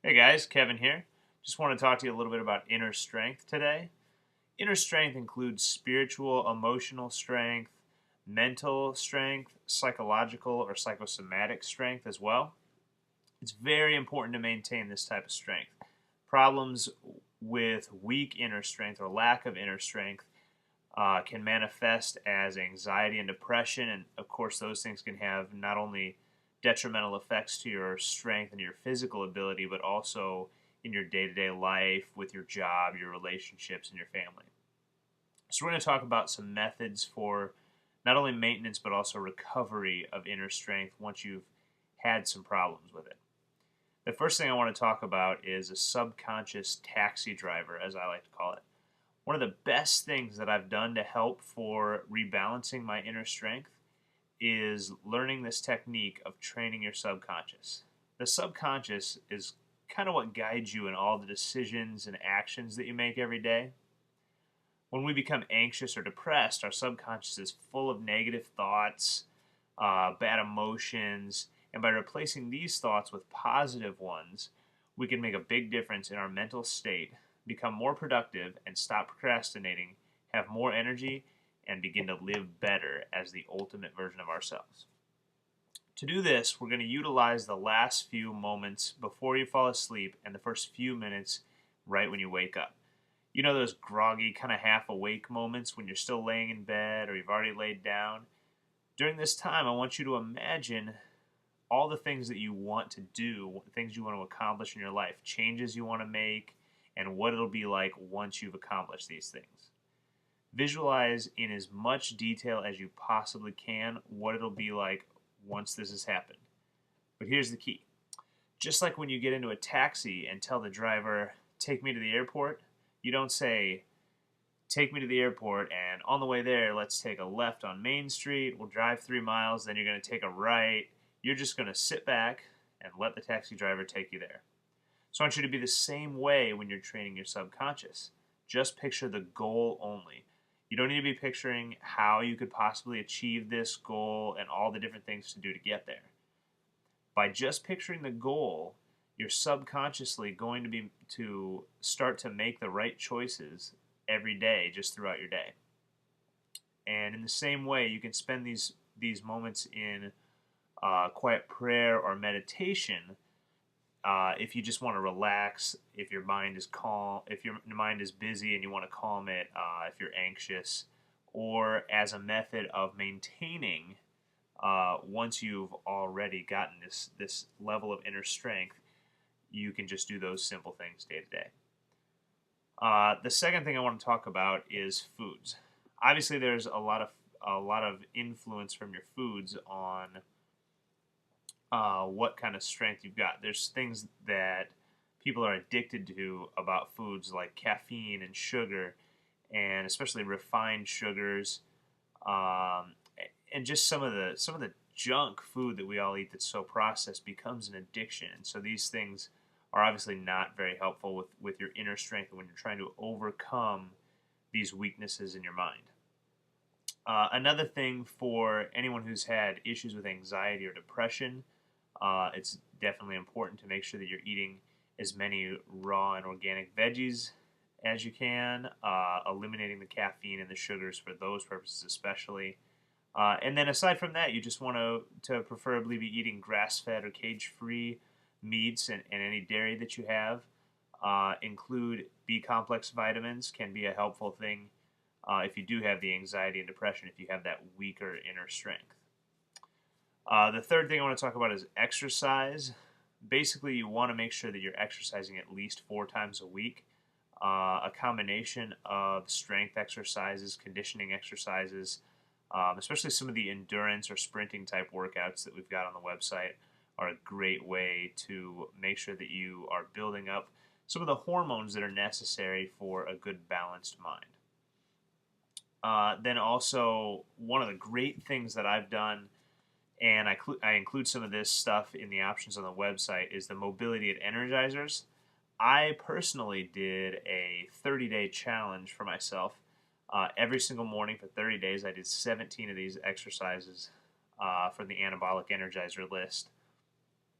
Hey guys, Kevin here. Just want to talk to you a little bit about inner strength today. Inner strength includes spiritual, emotional strength, mental strength, psychological or psychosomatic strength as well. It's very important to maintain this type of strength. Problems with weak inner strength or lack of inner strength can manifest as anxiety and depression, and of course, those things can have not only detrimental effects to your strength and your physical ability, but also in your day to day life, with your job, your relationships, and your family. So, we're going to talk about some methods for not only maintenance but also recovery of inner strength once you've had some problems with it. The first thing I want to talk about is a subconscious taxi driver, as I like to call it. One of the best things that I've done to help for rebalancing my inner strength is learning this technique of training your subconscious. The subconscious is kind of what guides you in all the decisions and actions that you make every day. When we become anxious or depressed, our subconscious is full of negative thoughts, bad emotions, and by replacing these thoughts with positive ones, we can make a big difference in our mental state, become more productive, and stop procrastinating, have more energy, and begin to live better as the ultimate version of ourselves. To do this, we're going to utilize the last few moments before you fall asleep and the first few minutes right when you wake up. You know those groggy, kind of half awake moments when you're still laying in bed or you've already laid down? During this time, I want you to imagine all the things that you want to do, things you want to accomplish in your life, changes you want to make, and what it'll be like once you've accomplished these things. Visualize in as much detail as you possibly can what it'll be like once this has happened. But here's the key. Just like when you get into a taxi and tell the driver, take me to the airport, you don't say, take me to the airport, and on the way there, let's take a left on Main Street, we'll drive 3 miles, then you're going to take a right. You're just going to sit back and let the taxi driver take you there. So I want you to be the same way when you're training your subconscious. Just picture the goal only. You don't need to be picturing how you could possibly achieve this goal and all the different things to do to get there. By just picturing the goal, you're subconsciously going to start to make the right choices every day, just throughout your day. And in the same way, you can spend these moments in quiet prayer or meditation. If you just want to relax, if your mind is calm, if your mind is busy and you want to calm it, if you're anxious, or as a method of maintaining, once you've already gotten this level of inner strength, you can just do those simple things day to day. The second thing I want to talk about is foods. Obviously, there's a lot of influence from your foods on what kind of strength you've got. There's things that people are addicted to about foods like caffeine and sugar, and especially refined sugars, and just some of the junk food that we all eat that's so processed becomes an addiction. And so these things are obviously not very helpful with your inner strength when you're trying to overcome these weaknesses in your mind. Another thing for anyone who's had issues with anxiety or depression, it's definitely important to make sure that you're eating as many raw and organic veggies as you can, eliminating the caffeine and the sugars for those purposes especially. And then aside from that, you just want to preferably be eating grass-fed or cage-free meats and any dairy that you have. Include B-complex vitamins can be a helpful thing if you do have the anxiety and depression, if you have that weaker inner strength. The third thing I want to talk about is exercise. Basically, you want to make sure that you're exercising at least 4 times a week. A combination of strength exercises, conditioning exercises, especially some of the endurance or sprinting type workouts that we've got on the website are a great way to make sure that you are building up some of the hormones that are necessary for a good balanced mind. Then also, one of the great things that I've done, and I include some of this stuff in the options on the website, is the mobility at energizers. I personally did a 30-day challenge for myself. Every single morning for 30 days, I did 17 of these exercises for the anabolic energizer list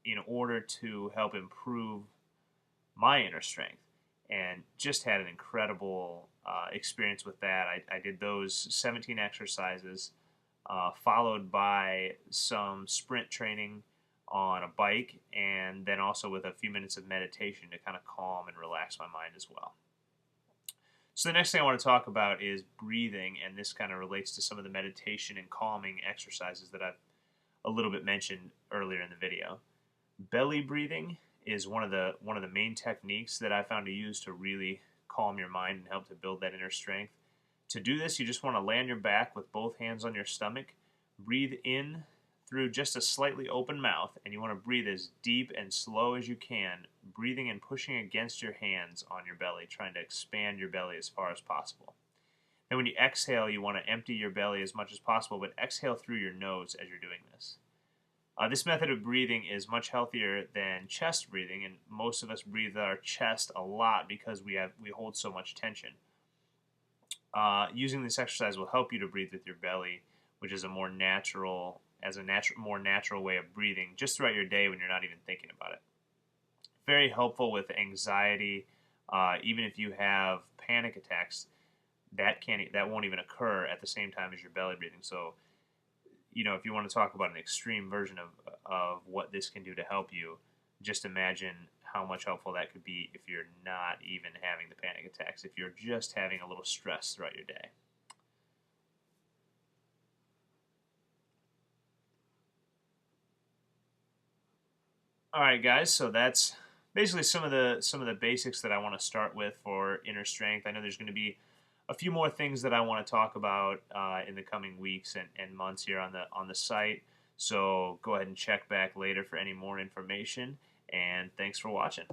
in order to help improve my inner strength, and just had an incredible experience with that. I did those 17 exercises, followed by some sprint training on a bike, and then also with a few minutes of meditation to kind of calm and relax my mind as well. So the next thing I want to talk about is breathing, and this kind of relates to some of the meditation and calming exercises that I've a little bit mentioned earlier in the video. Belly breathing is one of the main techniques that I found to use to really calm your mind and help to build that inner strength. To do this, you just want to lay on your back with both hands on your stomach, breathe in through just a slightly open mouth, and you want to breathe as deep and slow as you can, breathing and pushing against your hands on your belly, trying to expand your belly as far as possible. Then when you exhale, you want to empty your belly as much as possible, but exhale through your nose as you're doing this. This method of breathing is much healthier than chest breathing, and most of us breathe our chest a lot because we hold so much tension. Using this exercise will help you to breathe with your belly, which is more natural way of breathing just throughout your day when you're not even thinking about it. Very helpful with anxiety. Even if you have panic attacks, that won't even occur at the same time as your belly breathing. So, if you want to talk about an extreme version of what this can do to help you, just imagine how much helpful that could be if you're not even having the panic attacks, if you're just having a little stress throughout your day. All right, guys. So that's basically some of the basics that I want to start with for inner strength. I know there's going to be a few more things that I want to talk about in the coming weeks and months here on the site. So go ahead and check back later for any more information. And thanks for watching.